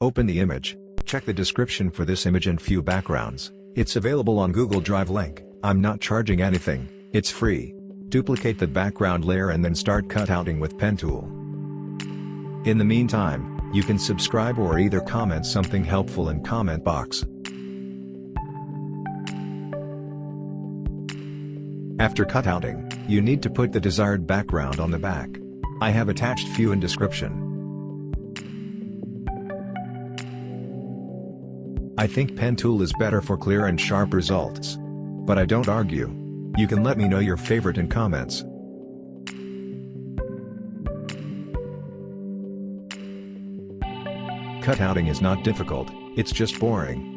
Open the image. Check the description for this image and few backgrounds. It's available on Google Drive link. I'm not charging anything, it's free. Duplicate the background layer and then start cutouting with pen tool. In the meantime, you can subscribe or either comment something helpful in comment box. After cutouting, you need to put the desired background on the back. I have attached few in description. I think pen tool is better for clear and sharp results. But I don't argue. You can let me know your favorite in comments. Cutouting is not difficult, it's just boring.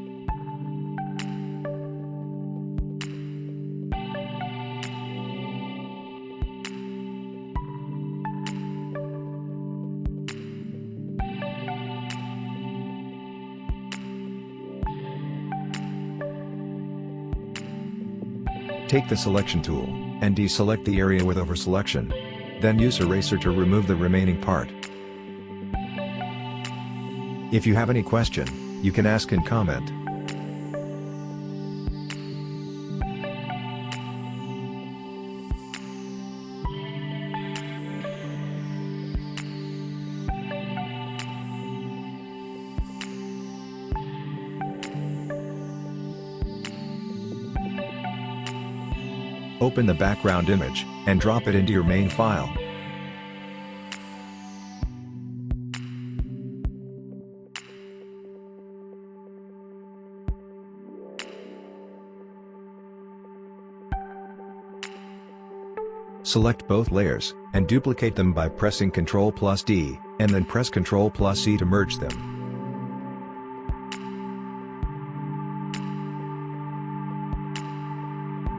Take the selection tool, and deselect the area with overselection. Then use eraser to remove the remaining part. If you have any question, you can ask in comment. Open the background image, and drop it into your main file. Select both layers, and duplicate them by pressing Ctrl+D, and then press Ctrl+C to merge them.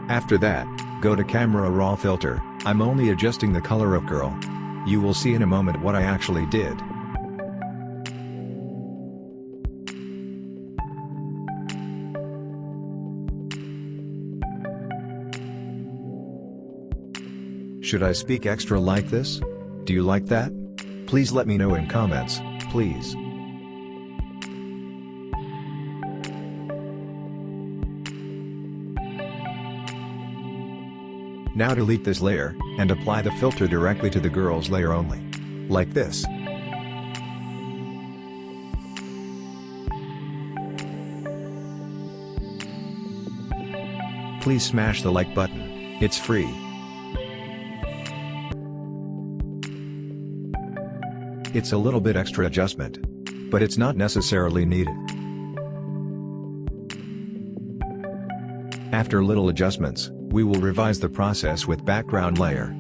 After that, go to Camera Raw Filter. I'm only adjusting the color of girl. You will see in a moment what I actually did. Should I speak extra like this? Do you like that? Please let me know in comments, please. Now delete this layer, and apply the filter directly to the girl's layer only. Like this. Please smash the like button, it's free. It's a little bit extra adjustment. But it's not necessarily needed. After little adjustments, we will revise the process with background layer.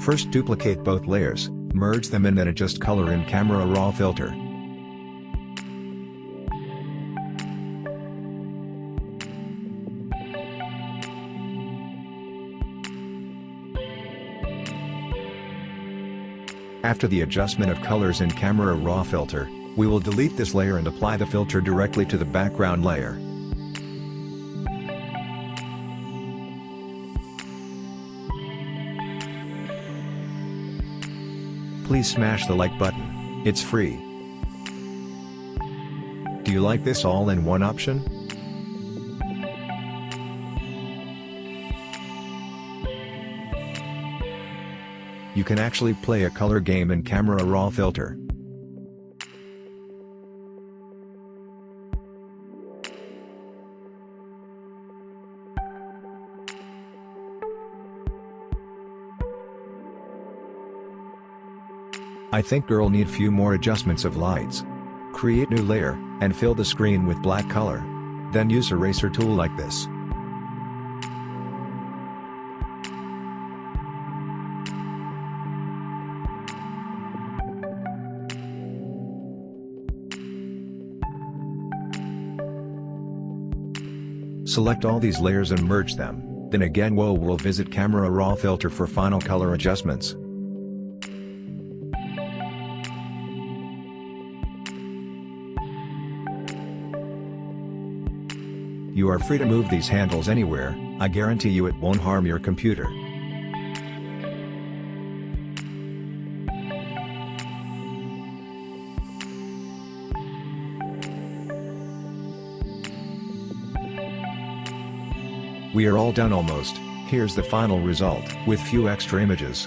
First duplicate both layers, merge them and then adjust color in Camera Raw Filter. After the adjustment of colors in Camera Raw Filter, we will delete this layer and apply the filter directly to the background layer. Please smash the like button, it's free. Do you like this all-in-one option? You can actually play a color game in Camera Raw Filter. I think girl need few more adjustments of lights. Create new layer, and fill the screen with black color. Then use eraser tool like this. Select all these layers and merge them, Then again we'll visit Camera Raw filter for final color adjustments. You are free to move these handles anywhere, I guarantee you it won't harm your computer. We are all done almost. Here's the final result, with few extra images.